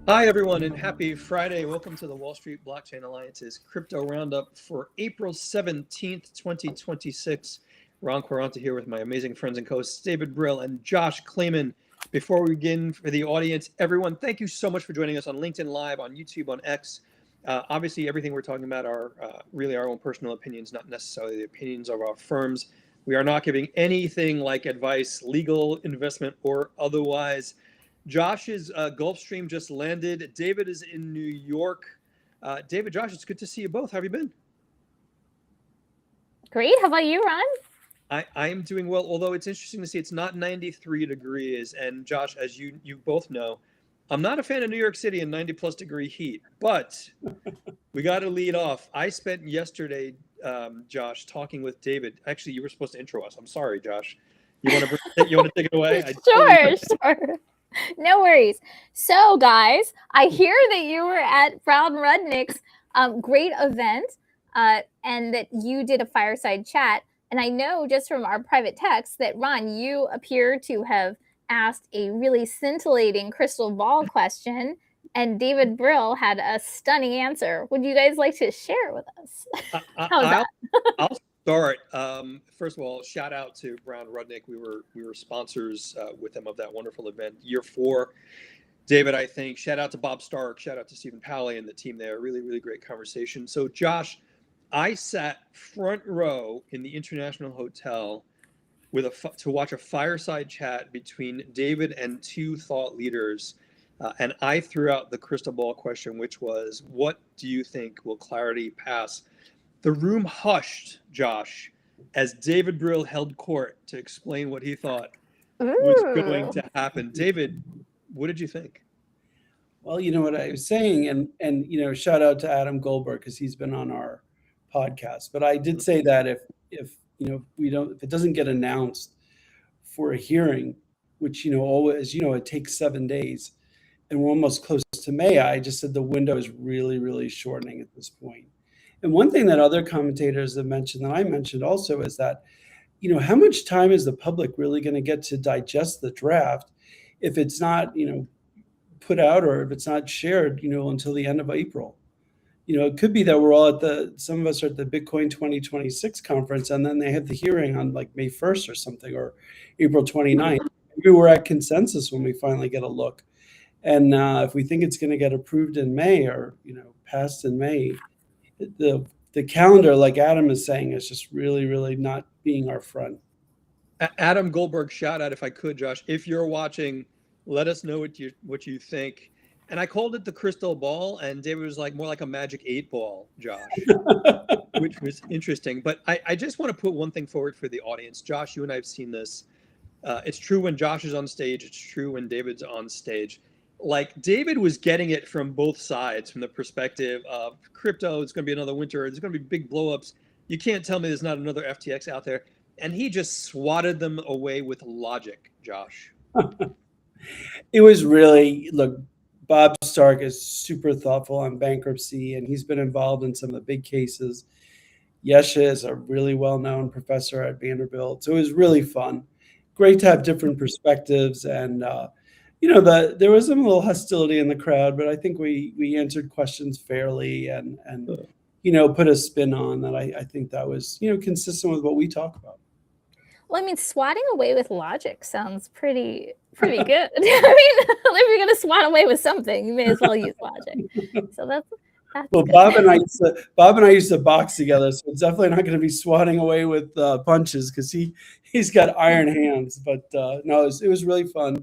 Hi, everyone, and happy Friday. Welcome to the Wall Street Blockchain Alliance's Crypto Roundup for April 17th, 2026. Ron Quaranta here with my amazing friends and co-hosts, David Brill and Josh Clayman. Before we begin, for the audience, everyone, thank you so much for joining us on LinkedIn Live, on YouTube, on X. Obviously, everything we're talking about are really our own personal opinions, not necessarily the opinions of our firms. We are not giving anything like advice, legal, investment, or otherwise. Josh's Gulfstream just landed. David is in New York. David, Josh, it's good to see you both. How have you been? Great. How about you, Ron? I am doing well, although it's interesting to see it's not 93 degrees. And Josh, as you both know, I'm not a fan of New York City and 90-plus degree heat, but we got to lead off. I spent yesterday, Josh, talking with David. Actually, you were supposed to intro us. I'm sorry, Josh. You want to take it away? Sure. No worries. So, guys, I hear that you were at Brown Rudnick's great event and that you did a fireside chat. And I know just from our private text that, Ron, you appear to have asked a really scintillating crystal ball question, and David Brill had a stunning answer. Would you guys like to share with us? How's that? I'll start. First of all, shout out to Brown Rudnick. We were sponsors with them of that wonderful event, year 4. David, I think. Shout out to Bob Stark. Shout out to Stephen Pally and the team there. Really, really great conversation. So, Josh, I sat front row in the International Hotel to watch a fireside chat between David and 2 thought leaders. And I threw out the crystal ball question, which was, what do you think will clarity pass? The room hushed, Josh, as David Brill held court to explain what he thought was going to happen. David, what did you think? Well, you know what I was saying, and you know, shout out to Adam Goldberg because he's been on our podcast. But I did say that if you know if it doesn't get announced for a hearing, which always it takes 7 days, and we're almost close to May, I just said the window is really, really shortening at this point. And one thing that other commentators have mentioned, that I mentioned also, is that, how much time is the public really going to get to digest the draft if it's not, put out, or if it's not shared, until the end of April? It could be that we're all some of us are at the Bitcoin 2026 conference, and then they have the hearing on like May 1st or something, or April 29th. Maybe we're at consensus when we finally get a look. And if we think it's going to get approved in May, or, passed in May, the calendar, like Adam is saying, is just really, really not being our friend. Adam Goldberg, shout out if I could, Josh. If you're watching, let us know what you think. And I called it the crystal ball, and David was like more like a magic 8 ball, Josh, which was interesting. But I just want to put one thing forward for the audience. Josh, you and I have seen this. It's true when Josh is on stage. It's true when David's on stage. Like, David was getting it from both sides, from the perspective of crypto, it's going to be another winter, there's going to be big blowups. You can't tell me there's not another FTX out there. And he just swatted them away with logic, Josh. It was really, look, Bob Stark is super thoughtful on bankruptcy, and he's been involved in some of the big cases. Yesha is a really well-known professor at Vanderbilt. So it was really fun. Great to have different perspectives, and there was some little hostility in the crowd, but I think we answered questions fairly and put a spin on that. I think that was consistent with what we talk about. Well, I mean, swatting away with logic sounds pretty good. I mean, if you're going to swat away with something, you may as well use logic. So that's well, good. Bob and I used to box together, so it's definitely not going to be swatting away with punches, because he's got iron hands. But no, it was really fun.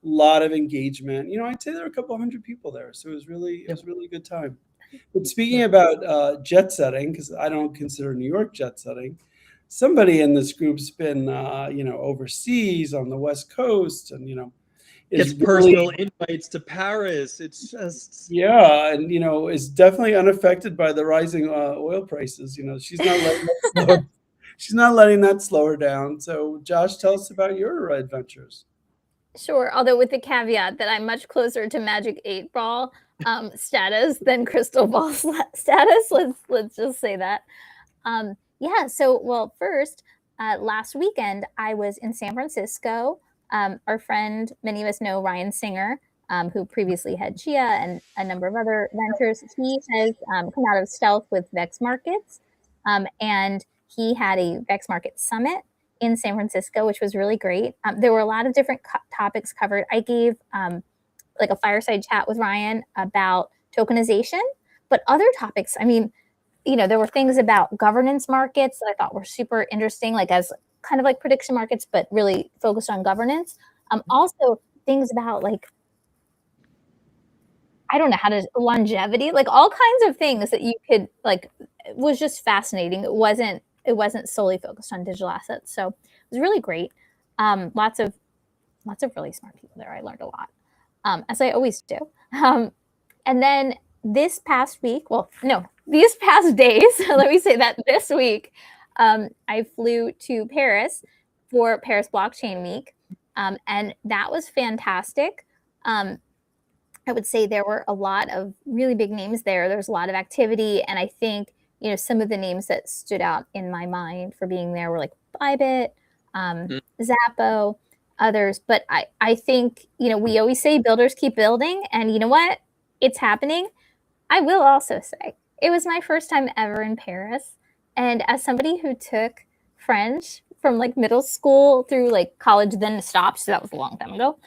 A lot of engagement. I'd say there were a couple hundred people there, so it was really a good time. But speaking about jet setting, because I don't consider New York jet setting, somebody in this group's been overseas on the West Coast, and It's personal invites to Paris. It's just and is definitely unaffected by the rising oil prices. She's not letting that slow her down. So, Josh, tell us about your adventures. Sure, although with the caveat that I'm much closer to Magic 8 Ball status than Crystal Ball status. Let's just say that. So, well, first, last weekend, I was in San Francisco. Our friend, many of us know Ryan Singer, who previously had Chia and a number of other ventures. He has come out of stealth with Vex Markets, and he had a Vex Market Summit in San Francisco, which was really great. There were a lot of different topics covered. I gave like a fireside chat with Ryan about tokenization, but other topics, I mean, there were things about governance markets that I thought were super interesting, like as kind of like prediction markets, but really focused on governance. Also things about like, I don't know how to longevity, like all kinds of things that you could like, it was just fascinating. It wasn't solely focused on digital assets. So it was really great. Lots of really smart people there. I learned a lot, as I always do. And then this past week, these past days, let me say that this week, I flew to Paris for Paris Blockchain Week. And that was fantastic. I would say there were a lot of really big names there. There's a lot of activity. And I think, some of the names that stood out in my mind for being there were like Bybit, Zappo, others. But I think, we always say builders keep building. And you know what? It's happening. I will also say it was my first time ever in Paris. And as somebody who took French from like middle school through like college, then stopped, so that was a long time ago,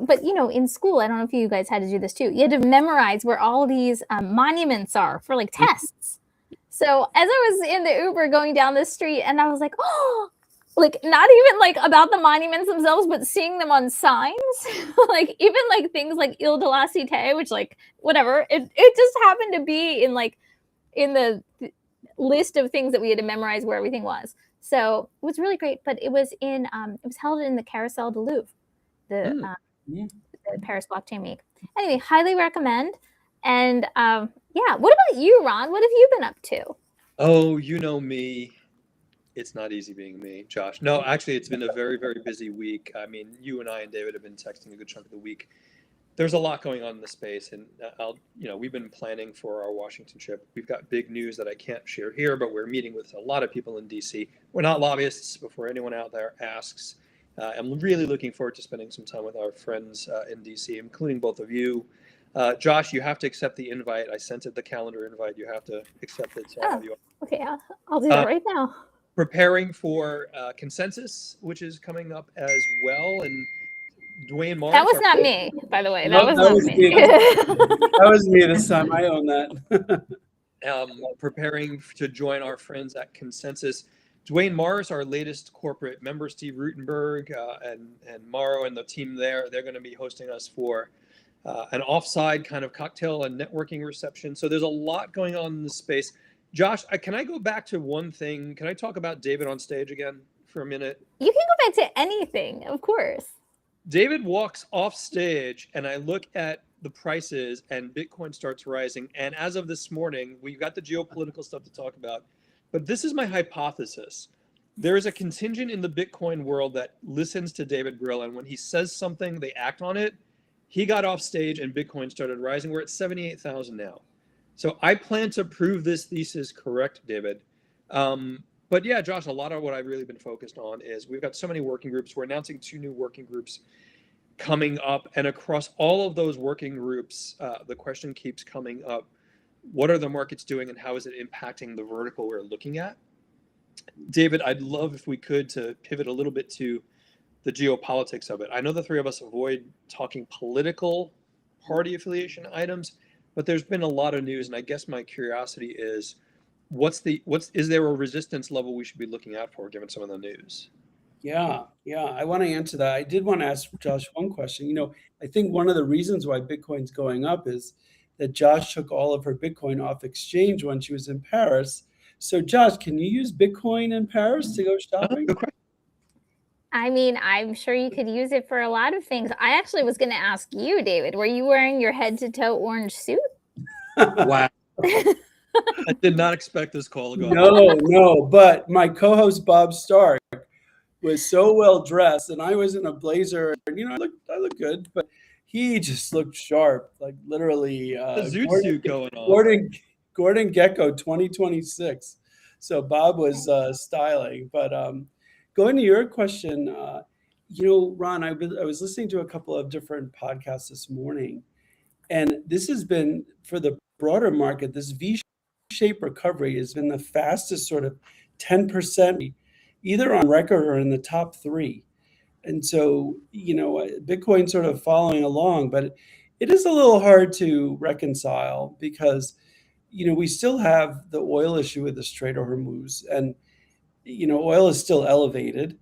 but in school, I don't know if you guys had to do this too. You had to memorize where all these monuments are for like tests. So as I was in the Uber going down the street, and I was like, oh, like not even like about the monuments themselves, but seeing them on signs, like even like things like Ile de la Cité, which like whatever, it just happened to be in the list of things that we had to memorize where everything was. So it was really great. But it was held in the Carousel du Louvre, the Paris Blockchain Week. Anyway, highly recommend. And what about you, Ron? What have you been up to? Oh, you know me. It's not easy being me, Josh. No, actually, it's been a very, very busy week. I mean, you and I and David have been texting a good chunk of the week. There's a lot going on in the space, and we've been planning for our Washington trip. We've got big news that I can't share here, but we're meeting with a lot of people in DC. We're not lobbyists, before anyone out there asks. I'm really looking forward to spending some time with our friends in DC, including both of you. Josh, you have to accept the invite. I sent it the calendar invite. You have to accept it. So Okay, I'll do that right now. Preparing for Consensus, which is coming up as well, and Dwayne Mars. That was not me, by the way. That was me. That was me this time. I own that. Preparing to join our friends at Consensus. Dwayne Mars, our latest corporate member, Steve Rutenberg, and Mauro and the team there, they're going to be hosting us for an offside kind of cocktail and networking reception. So there's a lot going on in this space. Josh, can I go back to one thing? Can I talk about David on stage again for a minute? You can go back to anything, of course. David walks off stage, and I look at the prices, and Bitcoin starts rising. And as of this morning, we've got the geopolitical stuff to talk about. But this is my hypothesis. There is a contingent in the Bitcoin world that listens to David Brill, and when he says something, they act on it. He got off stage, and Bitcoin started rising. We're at 78,000 now. So I plan to prove this thesis correct, David. But yeah, Josh, a lot of what I've really been focused on is we've got so many working groups. We're announcing 2 new working groups coming up. And across all of those working groups, the question keeps coming up. What are the markets doing, and how is it impacting the vertical we're looking at? David, I'd love if we could to pivot a little bit to the geopolitics of it. I know the three of us avoid talking political party affiliation items, but there's been a lot of news, and I guess my curiosity is, is there a resistance level we should be looking out for given some of the news? Yeah, I want to answer that. I did want to ask Josh one question. I think one of the reasons why Bitcoin's going up is that Josh took all of her Bitcoin off exchange when she was in Paris. So Josh, can you use Bitcoin in Paris to go shopping? I mean, I'm sure you could use it for a lot of things. I actually was going to ask you, David, were you wearing your head-to-toe orange suit? Wow. I did not expect this call to go. No, but my co-host Bob Stark was so well dressed, and I was in a blazer, and I look good, but he just looked sharp, like literally. The zoot suit going on. Gordon Gecko 2026. So Bob was styling. But going to your question, Ron, I was listening to a couple of different podcasts this morning, and this has been for the broader market. This V-shaped recovery has been the fastest sort of 10%, either on record or in the top three. And so, Bitcoin sort of following along, but it is a little hard to reconcile because, we still have the oil issue with the Strait of Hormuz, and, oil is still elevated.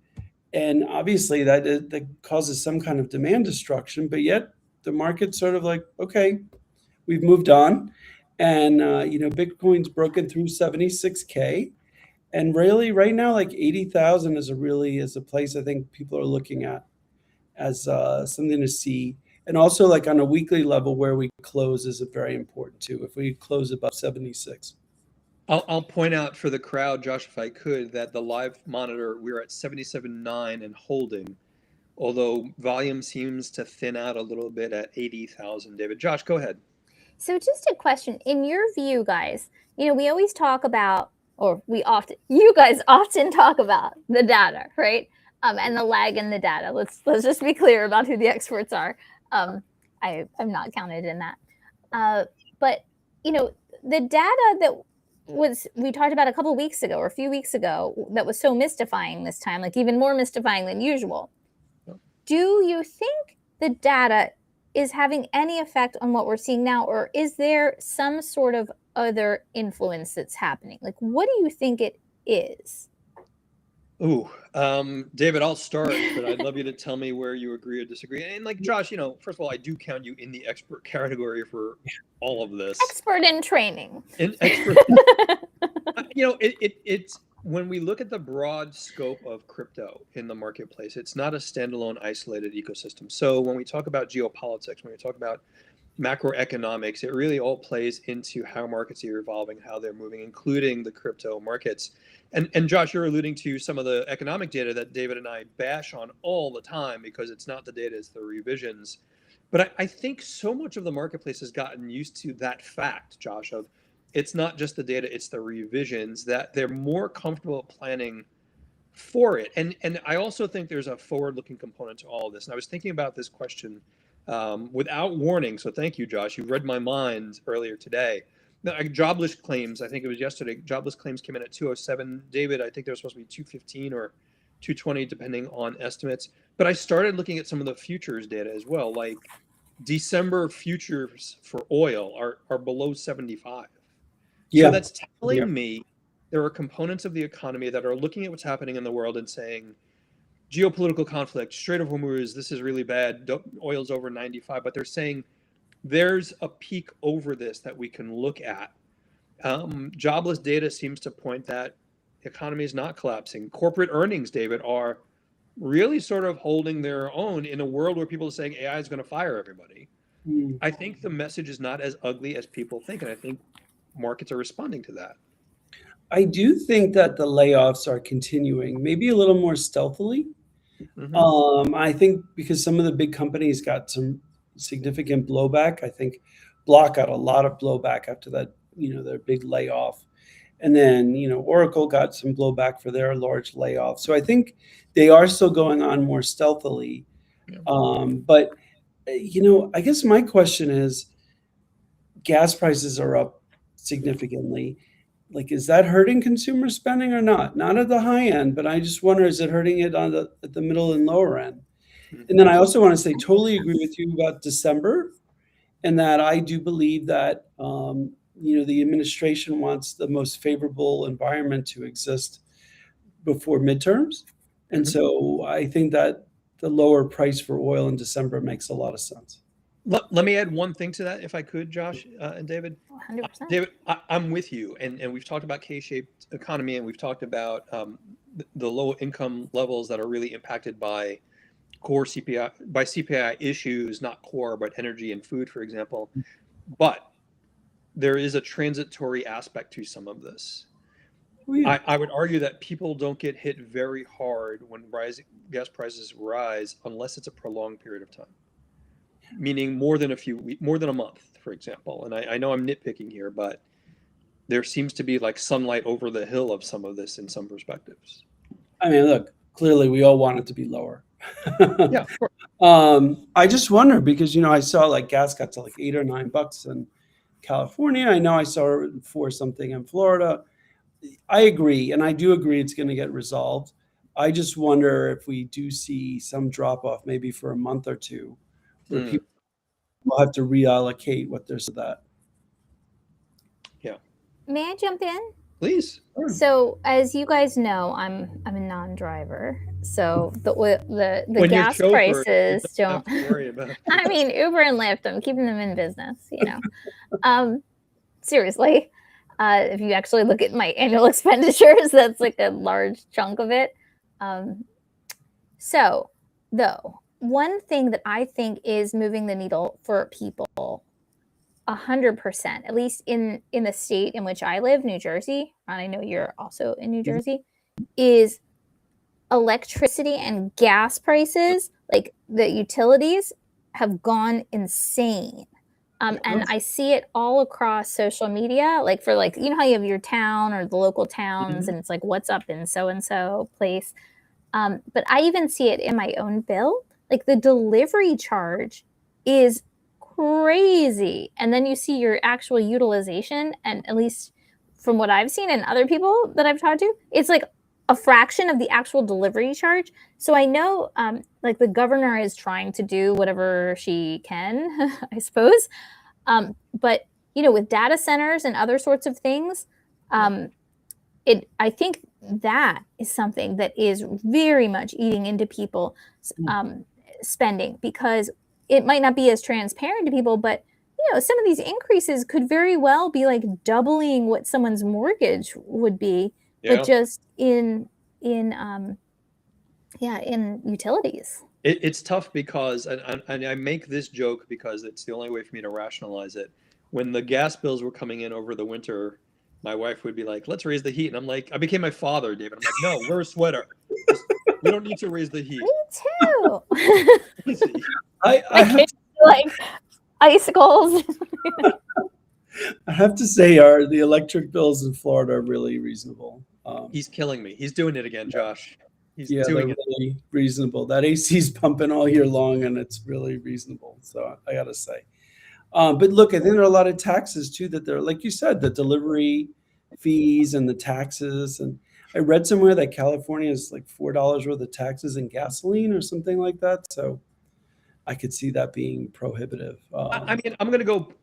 And obviously that causes some kind of demand destruction, but yet the market's sort of like, okay, we've moved on. And, Bitcoin's broken through 76K. And really, right now, like 80,000 is a place I think people are looking at as something to see. And also, like on a weekly level, where we close is very important too. If we close above 76. I'll point out for the crowd, Josh, if I could, that the live monitor, we're at 77.9 and holding, although volume seems to thin out a little bit at 80,000. David, Josh, go ahead. So just a question, in your view, guys, we always talk about, you guys often talk about the data, right? And the lag in the data. Let's just be clear about who the experts are. I'm not counted in that. But the data that we talked about a couple of weeks ago or a few weeks ago that was so mystifying this time, like even more mystifying than usual. Do you think the data is having any effect on what we're seeing now, or is there some sort of other influence that's happening? Like, what do you think it is? Ooh, David, I'll start, but I'd love you to tell me where you agree or disagree. And like Josh, first of all, I do count you in the expert category for all of this. Expert in training. Expert. It's when we look at the broad scope of crypto in the marketplace, it's not a standalone, isolated ecosystem. So when we talk about geopolitics, when we talk about macroeconomics, it really all plays into how markets are evolving, how they're moving, including the crypto markets. And Josh, you're alluding to some of the economic data that David and I bash on all the time because it's not the data, it's the revisions. But I think so much of the marketplace has gotten used to that fact, Josh, of it's not just the data, it's the revisions, that they're more comfortable planning for it. And I also think there's a forward-looking component to all of this. And I was thinking about this question without warning. So thank you, Josh. You read my mind earlier today. Jobless claims, I think it was yesterday, jobless claims came in at 207. David, I think they were supposed to be 215 or 220, depending on estimates. But I started looking at some of the futures data as well. Like December futures for oil are below 75. Yeah. So that's telling me there are components of the economy that are looking at what's happening in the world and saying, geopolitical conflict, Strait of Hormuz, this is really bad. Oil's over 95, but they're saying there's a peak over this that we can look at. Jobless data seems to point that the economy is not collapsing. Corporate earnings, David, are really sort of holding their own in a world where people are saying AI is going to fire everybody. I think the message is not as ugly as people think, and I think markets are responding to that. I do think that the layoffs are continuing, maybe a little more stealthily. I think because some of the big companies got some significant blowback. I think Block got a lot of blowback after that, their big layoff. And then, Oracle got some blowback for their large layoff. So I think they are still going on more stealthily. But, I guess my question is, gas prices are up significantly. Like, is that hurting consumer spending or not? Not at the high end, but I just wonder, is it hurting it at the middle and lower end? And then I also want to say, totally agree with you about December, and that I do believe that, the administration wants the most favorable environment to exist before midterms. And so I think that the lower price for oil in December makes a lot of sense. Let me add one thing to that, if I could, Josh and David. 100%. David, I'm with you, and we've talked about K-shaped economy, and we've talked about the low income levels that are really impacted by core CPI, by CPI issues, not core, but energy and food, for example. But there is a transitory aspect to some of this. I would argue that people don't get hit very hard when gas prices rise unless it's a prolonged period of time. Meaning more than a month, for example. And I know I'm nitpicking here, but there seems to be like sunlight over the hill of some of this in some perspectives. I mean, look, clearly we all want it to be lower. Yeah, of course. I just wonder because, I saw like gas got to like $8 or $9 in California. I know I saw it for something in Florida. I agree. And I do agree it's going to get resolved. I just wonder if we do see some drop off maybe for a month or two where people will have to reallocate what there's that. Yeah. May I jump in? Please. So, as you guys know, I'm a non-driver, so the When you're gas chauffeur, prices you don't don't. have to worry about it. I mean, Uber and Lyft, I'm keeping them in business. Seriously, if you actually look at my annual expenditures, that's like a large chunk of it. So, though, one thing that I think is moving the needle for people 100%, at least in the state in which I live, New Jersey, and I know you're also in New Jersey, is electricity and gas prices, like the utilities have gone insane. And I see it all across social media, like for like, how you have your town or the local towns and it's like, what's up in so-and-so place. But I even see it in my own bill. Like the delivery charge is crazy. And then you see your actual utilization. And at least from what I've seen and other people that I've talked to, it's like a fraction of the actual delivery charge. So I know like the governor is trying to do whatever she can, I suppose. But, with data centers and other sorts of things, I think that is something that is very much eating into people spending, because it might not be as transparent to people, but some of these increases could very well be like doubling what someone's mortgage would be, but just in utilities. It's tough because, and I make this joke because it's the only way for me to rationalize it. When the gas bills were coming in over the winter, my wife would be like, "Let's raise the heat," and I'm like, I became my father, David. I'm like, "No, wear a sweater. We don't need to raise the heat." Me too. I have to, like icicles. I have to say, the electric bills in Florida are really reasonable. He's killing me. He's doing it again, Josh. He's they're doing it. really reasonable. That AC's pumping all year long, and it's really reasonable. So I got to say. But look, I think there are a lot of taxes too that they're, like you said, the delivery fees and the taxes. And I read somewhere that California is like $4 worth of taxes in gasoline or something like that. So I could see that being prohibitive. I mean, I'm gonna go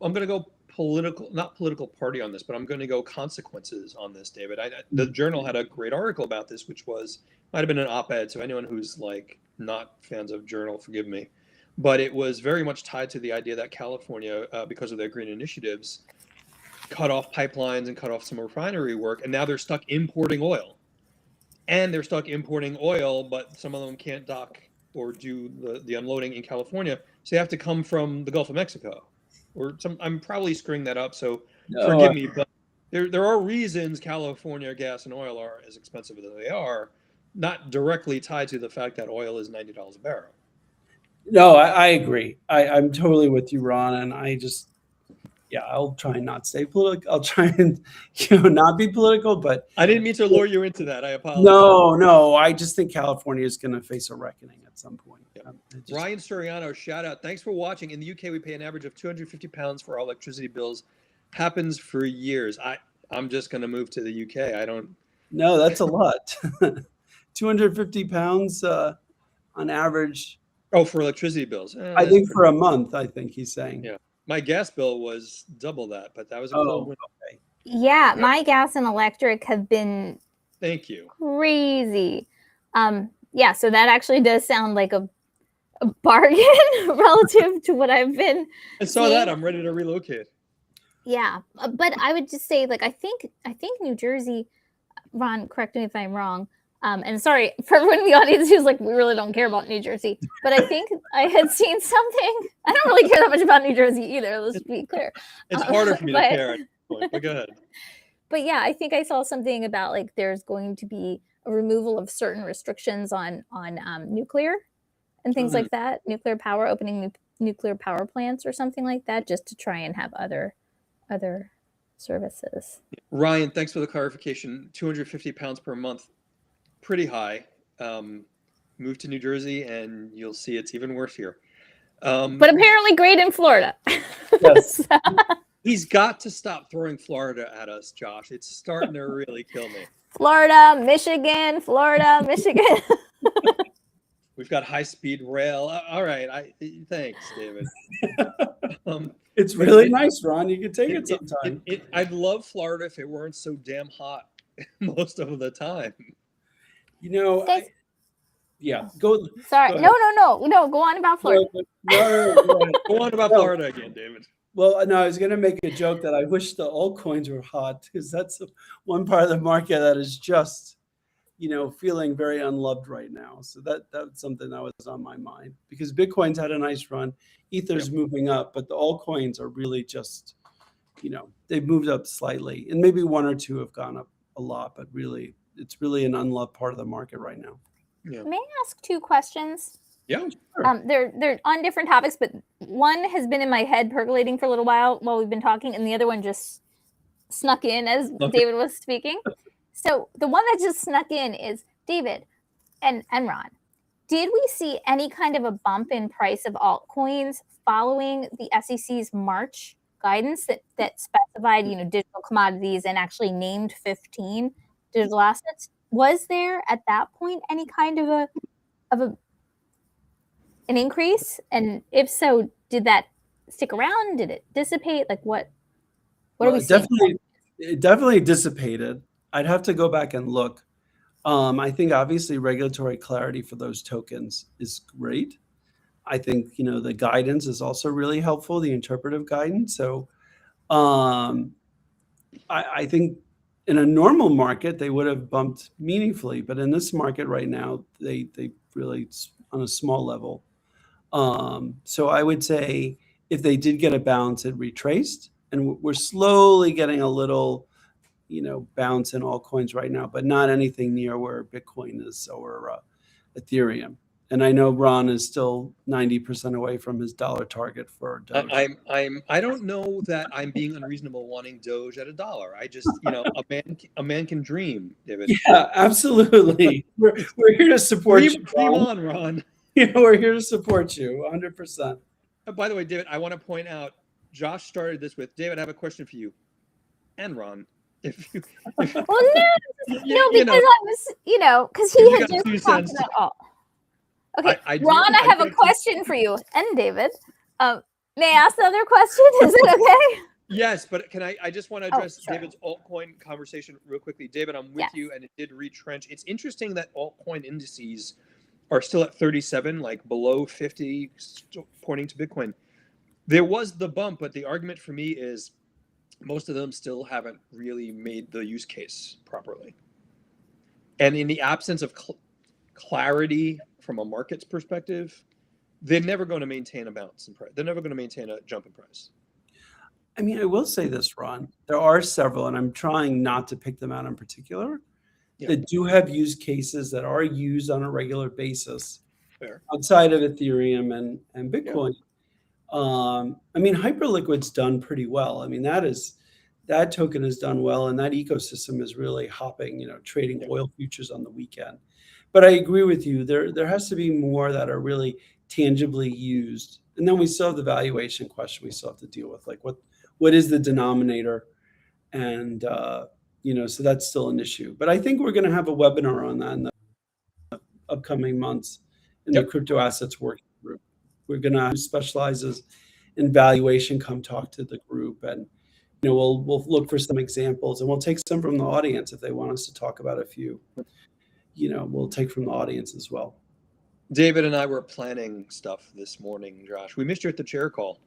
political, not political party on this, but I'm gonna go consequences on this, David. The Journal had a great article about this, which might have been an op-ed. So anyone who's like not fans of Journal, forgive me. But it was very much tied to the idea that California, because of their green initiatives, cut off pipelines and cut off some refinery work, and now they're stuck importing oil. And they're stuck importing oil, but some of them can't dock or do the unloading in California, so they have to come from the Gulf of Mexico. I'm probably screwing that up, so forgive me, but there are reasons California gas and oil are as expensive as they are, not directly tied to the fact that oil is $90 a barrel. No, I agree. I'm totally with you, Ron. And I'll try and not stay political. I'll try and, not be political, but I didn't mean to lure you into that. I apologize. No. I just think California is going to face a reckoning at some point. Yep. Ryan Soriano, shout out. Thanks for watching. In the UK, we pay an average of £250 for our electricity bills. Happens for years. I'm just going to move to the UK. I don't. No, that's a lot. £250 on average. Oh, for electricity bills. I think for a month, I think he's saying. Yeah. My gas bill was double that, but that was a cold winter. Okay. Yeah, my gas and electric have been Thank you. Crazy. So that actually does sound like a bargain relative to what I've been. I saw that. I'm ready to relocate. Yeah, but I would just say, like, I think New Jersey, Ron, correct me if I'm wrong. And sorry for everyone in the audience who's like, we really don't care about New Jersey. But I think I had seen something. I don't really care that much about New Jersey either. Let's be clear. It's harder for me to care at this point, but go ahead. But yeah, I think I saw something about like there's going to be a removal of certain restrictions on nuclear and things like that. Nuclear power, opening nuclear power plants or something like that, just to try and have other services. Ryan, thanks for the clarification. 250 pounds per month, pretty high. Move to New Jersey and you'll see it's even worse here. But apparently great in Florida. Yes. So- He's got to stop throwing Florida at us, Josh. It's starting to really kill me. Florida, Michigan. We've got high-speed rail. All right. Thanks, David. It's really nice, Ron. You can take it sometime. I'd love Florida if it weren't so damn hot most of the time. You know, Guys- yeah. Go. Sorry. Go No. Go on about Florida. No. Go on about Florida again, David. Well, no, I was going to make a joke that I wish the altcoins were hot because that's one part of the market that is just, feeling very unloved right now. So that's something that was on my mind because Bitcoin's had a nice run. Ether's moving up, but the altcoins are really just, they've moved up slightly and maybe one or two have gone up a lot, but really, it's really an unloved part of the market right now. Yeah. May I ask 2 questions? Yeah. Sure. They're on different topics, but one has been in my head percolating for a little while we've been talking, and the other one just snuck in as David was speaking. So the one that just snuck in is David and Ron. Did we see any kind of a bump in price of altcoins following the SEC's March guidance that specified, digital commodities and actually named 15 digital assets? Was there at that point any kind of an increase? And if so, did that stick around? Did it dissipate? Like what are we seeing? It definitely dissipated. I'd have to go back and look. I think obviously regulatory clarity for those tokens is great. I think, the guidance is also really helpful, the interpretive guidance. So I think in a normal market, they would have bumped meaningfully. But in this market right now, they really on a small level. So I would say if they did get a bounce, it retraced. And we're slowly getting a little, bounce in altcoins right now, but not anything near where Bitcoin is or Ethereum. And I know Ron is still 90% away from his dollar target for Doge. I don't know that I'm being unreasonable wanting Doge at $1. I just, a man can dream, David. Yeah, absolutely. We're here to support you. Dream on, Ron. We're here to support you 100%. By the way, David, I want to point out, Josh started this with, David, I have a question for you and Ron. Because I was, because he had just talked about all. Okay, Ron, I have a question for you and David. May I ask the other question? Is it okay? Yes, but I just want to address sure. David's altcoin conversation real quickly. David, I'm with you, and it did retrench. It's interesting that altcoin indices are still at 37, like below 50, pointing to Bitcoin. There was the bump, but the argument for me is most of them still haven't really made the use case properly. And in the absence of clarity from a market's perspective, they're never going to maintain a bounce in price. They're never going to maintain a jump in price. I mean, I will say this, Ron. There are several, and I'm trying not to pick them out in particular, that do have use cases that are used on a regular basis outside of Ethereum and Bitcoin. Yeah. I mean, Hyperliquid's done pretty well. I mean, that token has done well, and that ecosystem is really hopping, trading oil futures on the weekend. But I agree with you. There has to be more that are really tangibly used. And then we still have the valuation question we still have to deal with. Like what is the denominator? And, so that's still an issue. But I think we're going to have a webinar on that in the upcoming months in the crypto assets working group. We're going to specializes in valuation come talk to the group, and we'll look for some examples, and we'll take some from the audience if they want us to talk about a few. We'll take from the audience as well. David and I were planning stuff this morning, Josh. We missed you at the chair call.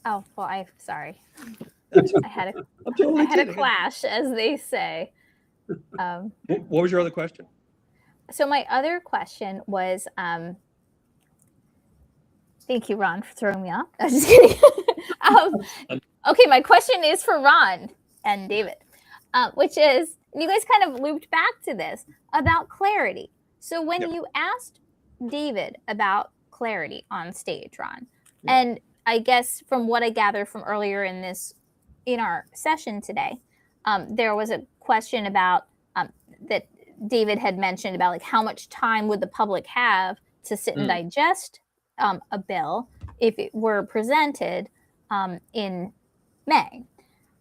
Oh, well, I'm sorry. I had a clash, as they say. What was your other question? So my other question was, thank you, Ron, for throwing me off. I'm just kidding. Okay, my question is for Ron and David, which is, and you guys kind of looped back to this, about clarity. So when you asked David about clarity on stage, Ron, and I guess from what I gathered from earlier in this in our session today, there was a question about that David had mentioned about like how much time would the public have to sit and digest a bill if it were presented in May.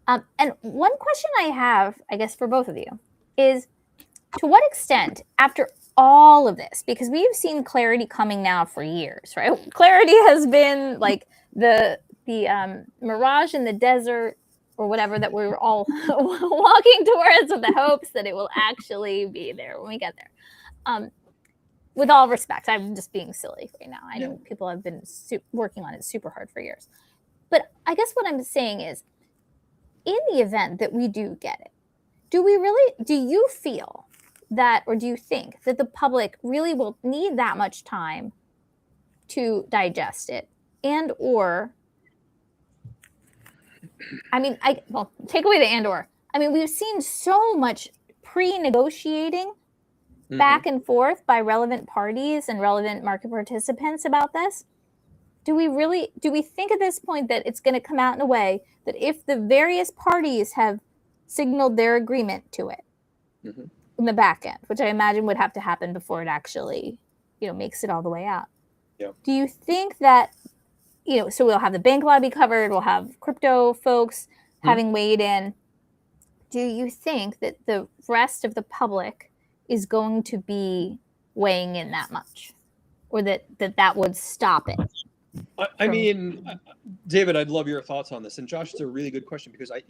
And one question I have, I guess, for both of you is, to what extent, after all of this, because we've seen clarity coming now for years, right? Clarity has been like the mirage in the desert or whatever that we're all walking towards with the hopes that it will actually be there when we get there. With all respect, I'm just being silly right now. I know people have been working on it super hard for years. But I guess what I'm saying is, in the event that we do get it, do you feel that, or do you think that the public really will need that much time to digest it? And or, I mean, take away the and or. I mean, we've seen so much pre-negotiating back and forth by relevant parties and relevant market participants about this. Do we think at this point that it's going to come out in a way that if the various parties have signaled their agreement to it in the back end, which I imagine would have to happen before it actually, makes it all the way out? Yeah. Do you think that, so we'll have the bank lobby covered, we'll have crypto folks having weighed in. Do you think that the rest of the public is going to be weighing in that much, or that would stop it? I mean, David, I'd love your thoughts on this. And Josh, it's a really good question, because I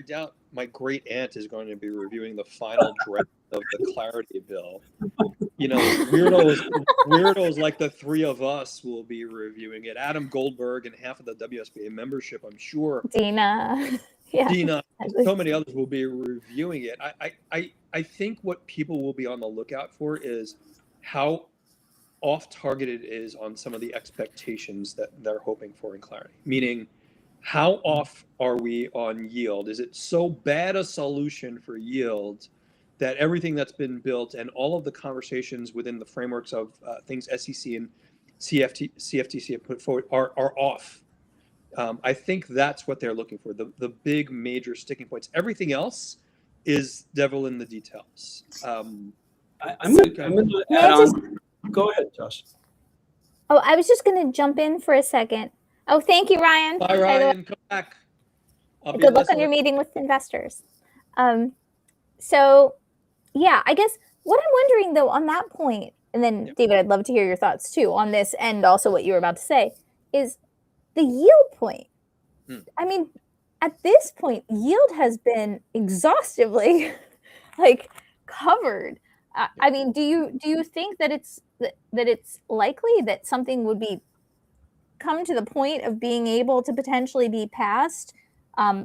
doubt my great aunt is going to be reviewing the final draft of the Clarity bill. Weirdos like the three of us will be reviewing it. Adam Goldberg and half of the WSBA membership, I'm sure. Dina, so many others will be reviewing it. I think what people will be on the lookout for is how off target it is on some of the expectations that they're hoping for in Clarity. Meaning, how off are we on yield? Is it so bad a solution for yield that everything that's been built and all of the conversations within the frameworks of things SEC and CFTC have put forward are off? I think that's what they're looking for, the big major sticking points. Everything else is devil in the details. I'm going to add on. Go ahead, Josh. Oh, I was just going to jump in for a second. Oh, thank you, Ryan. Bye, Ryan. Come back. Good luck on your meeting with investors. So, yeah, I guess what I'm wondering, though, on that point, and then, David, I'd love to hear your thoughts, too, on this, and also what you were about to say, is the yield point. I mean, at this point, yield has been exhaustively, covered. I mean, do you think that it's likely that something would come to the point of being able to potentially be passed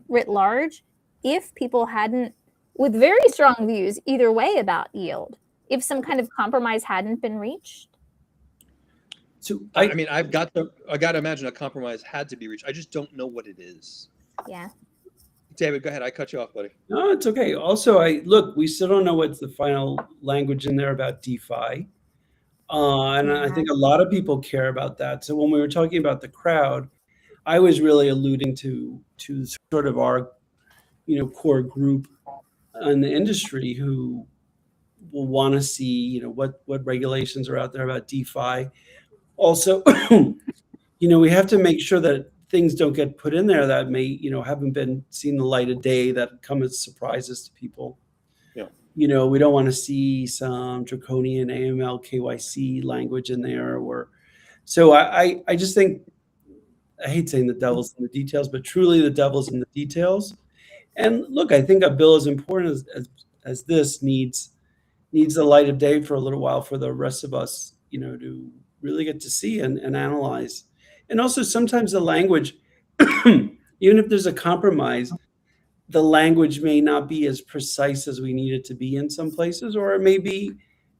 writ large if people hadn't, with very strong views either way about yield, if some kind of compromise hadn't been reached? So I mean, I got to imagine a compromise had to be reached. I just don't know what it is. Yeah. David, go ahead. I cut you off, buddy. No, it's okay. Also, we still don't know what's the final language in there about DeFi. And I think a lot of people care about that. So when we were talking about the crowd, I was really alluding to sort of our, core group in the industry who will want to see, what regulations are out there about DeFi. Also, we have to make sure that things don't get put in there that may, haven't been seen the light of day, that come as surprises to people. Yeah. We don't want to see some draconian AML KYC language in there. So I just think, I hate saying the devil's in the details, but truly the devil's in the details. And look, I think a bill as important as this needs the light of day for a little while for the rest of us, to really get to see and analyze. And also sometimes the language, even if there's a compromise, the language may not be as precise as we need it to be in some places, or it may be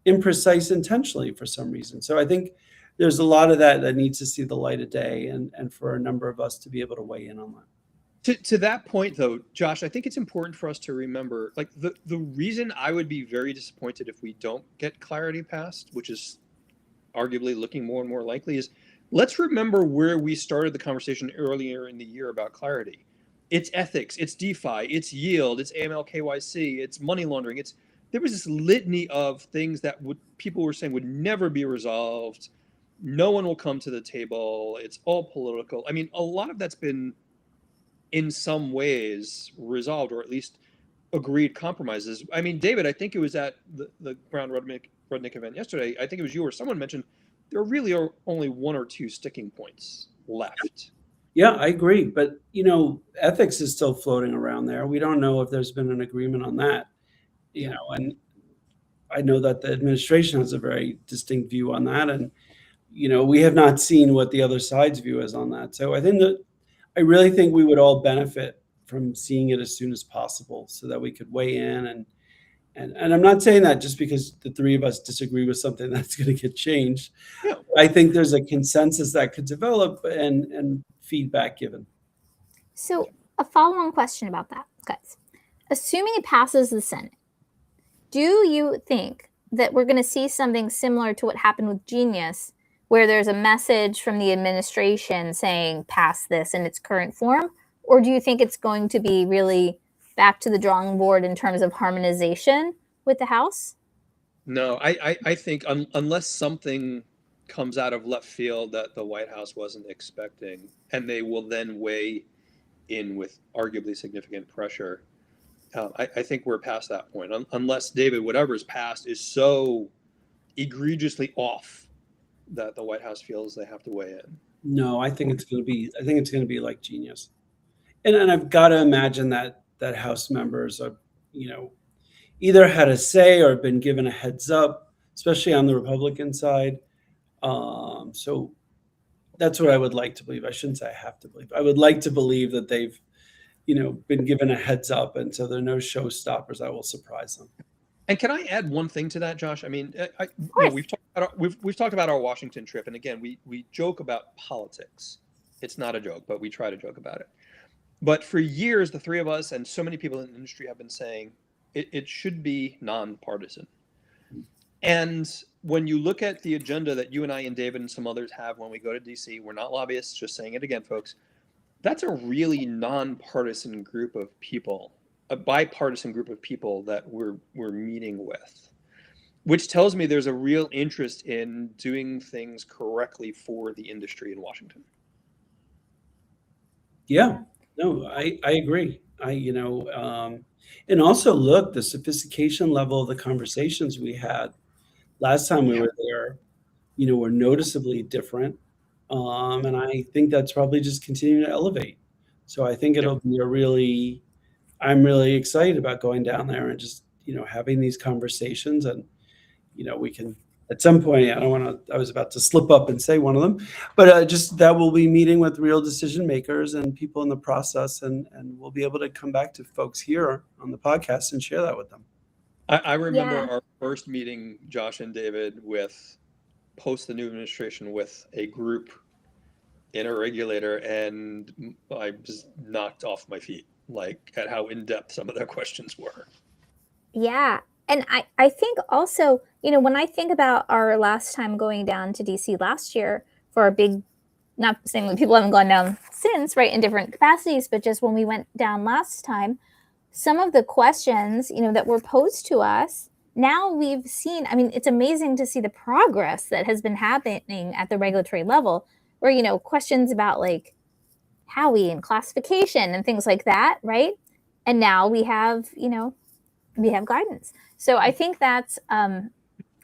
imprecise intentionally for some reason. So I think there's a lot of that needs to see the light of day, and for a number of us to be able to weigh in on that. To that point, though, Josh, I think it's important for us to remember, the reason I would be very disappointed if we don't get Clarity passed, which is arguably looking more and more likely, is let's remember where we started the conversation earlier in the year about Clarity. it's ethics, it's DeFi, it's yield, it's AML KYC, it's money laundering. There was this litany of things that people were saying would never be resolved. No one will come to the table. It's all political. I mean, a lot of that's been in some ways resolved, or at least agreed compromises. I mean, David, I think it was at the Brown Rudnick event yesterday. I think it was you or someone mentioned there really are only one or two sticking points left. Yeah, I agree. But, ethics is still floating around there. We don't know if there's been an agreement on that, and I know that the administration has a very distinct view on that. And, we have not seen what the other side's view is on that. So I really think we would all benefit from seeing it as soon as possible so that we could weigh in. And I'm not saying that just because the three of us disagree with something that's going to get changed. Yeah. I think there's a consensus that could develop and feedback given. So a follow-on question about that, guys. Assuming it passes the Senate, do you think that we're going to see something similar to what happened with Genius, where there's a message from the administration saying pass this in its current form? Or do you think it's going to be really back to the drawing board in terms of harmonization with the House? No, I think unless something comes out of left field that the White House wasn't expecting, and they will then weigh in with arguably significant pressure, I think we're past that point. Unless, David, whatever's passed is so egregiously off that the White House feels they have to weigh in. No, I think it's going to be like Genius. And I've got to imagine that House members are, either had a say or been given a heads up, especially on the Republican side. So that's what I would like to believe. I shouldn't say I have to believe. I would like to believe that they've, been given a heads up, and so there are no showstoppers that will surprise them. And can I add one thing to that, Josh? I mean, we've talked about our Washington trip, and again, we joke about politics. It's not a joke, but we try to joke about it. But for years, the three of us and so many people in the industry have been saying it should be nonpartisan. And when you look at the agenda that you and I and David and some others have when we go to DC, we're not lobbyists, just saying it again, folks. That's a really nonpartisan group of people, a bipartisan group of people that we're meeting with, which tells me there's a real interest in doing things correctly for the industry in Washington. Yeah, no, I agree. And also look, the sophistication level of the conversations we had last time we were there, were noticeably different. And I think that's probably just continuing to elevate. So I think it'll be I'm really excited about going down there and just, having these conversations. And, we can, at some point, I was about to slip up and say one of them, but just that we'll be meeting with real decision makers and people in the process. And we'll be able to come back to folks here on the podcast and share that with them. I remember our first meeting, Josh and David, post the new administration with a group in a regulator, and I just knocked off my feet, like at how in-depth some of their questions were. Yeah. And I think also, when I think about our last time going down to DC last year for a big, not saying that people haven't gone down since, right, in different capacities, but just when we went down last time, some of the questions, that were posed to us, now we've seen, I mean, it's amazing to see the progress that has been happening at the regulatory level, where, questions about like Howie and classification and things like that, right? And now we have, we have guidance. So I think that's,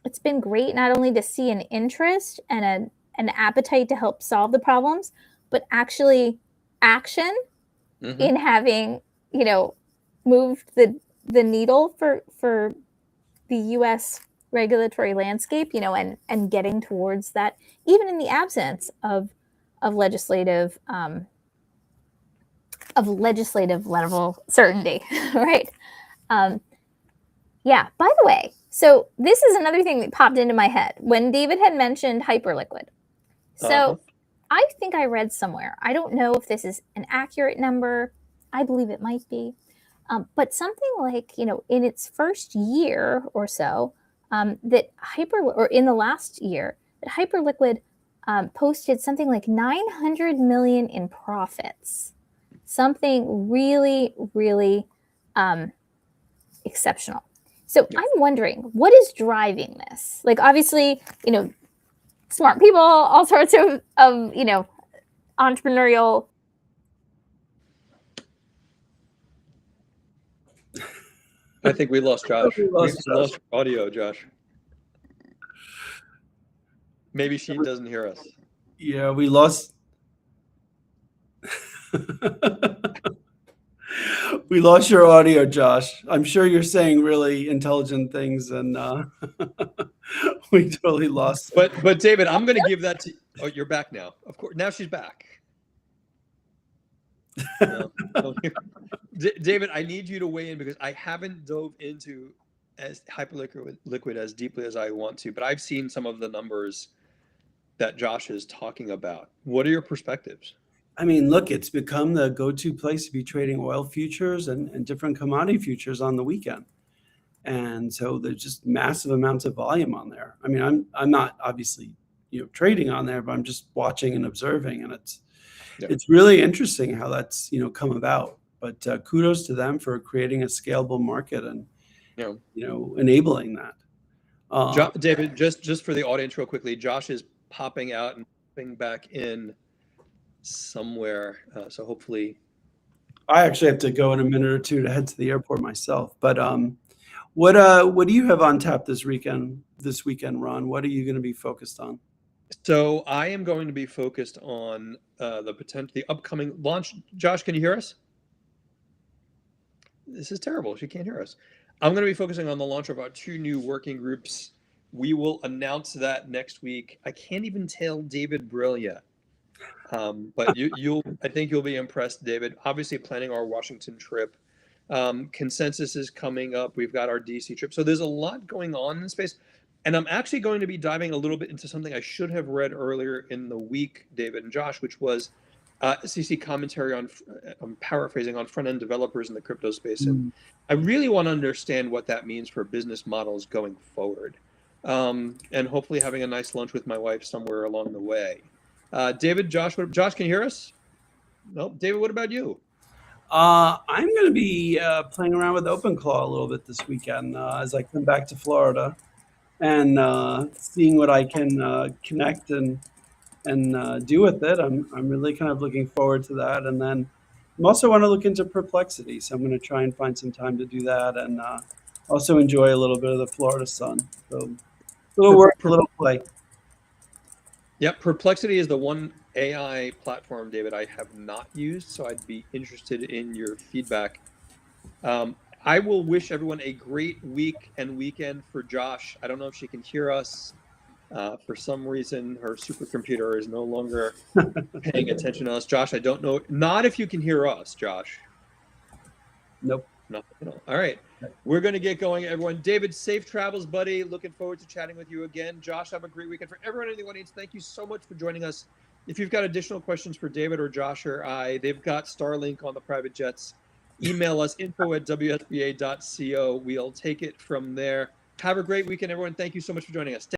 it's been great not only to see an interest and an appetite to help solve the problems, but actually action in having, moved the needle for the U.S. regulatory landscape, and getting towards that, even in the absence of legislative level certainty, right? Yeah. By the way, so this is another thing that popped into my head when David had mentioned Hyperliquid. So I think I read somewhere, I don't know if this is an accurate number, I believe it might be, but something like, in its first year or so, that in the last year, that Hyperliquid posted something like 900 million in profits. something really, really exceptional. So Yeah. I'm wondering, what is driving this? Like, obviously, smart people, all sorts of entrepreneurial. I think we lost Josh. We lost We lost audio, Josh. Maybe she doesn't hear us. Yeah, we lost. We lost your audio, Josh. I'm sure you're saying really intelligent things, and we totally lost it. But David, I'm going to give that to. Oh, you're back now. Of course, now she's back. No. David, I need you to weigh in because I haven't dove into as hyperliquid as deeply as I want to, but I've seen some of the numbers that Josh is talking about. What are your perspectives? I mean, look, it's become the go-to place to be trading oil futures and different commodity futures on the weekend. And so there's just massive amounts of volume on there. I mean, I'm not obviously, trading on there, but I'm just watching and observing, and it's really interesting how that's, come about. But kudos to them for creating a scalable market and, enabling that. David, just for the audience real quickly, Josh is popping out and popping back in somewhere. So hopefully. I actually have to go in a minute or two to head to the airport myself. But what do you have on tap this weekend, Ron? What are you going to be focused on? So I am going to be focused on the upcoming launch. Josh, can you hear us? This is terrible. She can't hear us. I'm going to be focusing on the launch of our 2 new working groups. We will announce that next week. I can't even tell David Brill yet. But I think you'll be impressed, David. Obviously, planning our Washington trip. Consensus is coming up. We've got our DC trip. So there's a lot going on in the space. And I'm actually going to be diving a little bit into something I should have read earlier in the week, David and Josh, which was SEC commentary on, I'm paraphrasing, on front-end developers in the crypto space. And I really want to understand what that means for business models going forward. And hopefully having a nice lunch with my wife somewhere along the way. David, Josh, can you hear us? Nope. David, what about you? I'm going to be playing around with OpenClaw a little bit this weekend as I come back to Florida, and seeing what I can connect and do with it. I'm really kind of looking forward to that. And then I also want to look into Perplexity, so I'm going to try and find some time to do that, and also enjoy a little bit of the Florida sun. So a little work, a little play. Yep, Perplexity is the one AI platform, David, I have not used, so I'd be interested in your feedback. I will wish everyone a great week and weekend. For Josh, I don't know if she can hear us. For some reason, her supercomputer is no longer paying attention to us. Josh, I don't know. Not if you can hear us, Josh. Nope. No. All right. We're going to get going, everyone. David, safe travels, buddy. Looking forward to chatting with you again. Josh, have a great weekend. For everyone in the audience, thank you so much for joining us. If you've got additional questions for David or Josh or I, they've got Starlink on the private jets. Email us info@wsba.co. We'll take it from there. Have a great weekend, everyone. Thank you so much for joining us.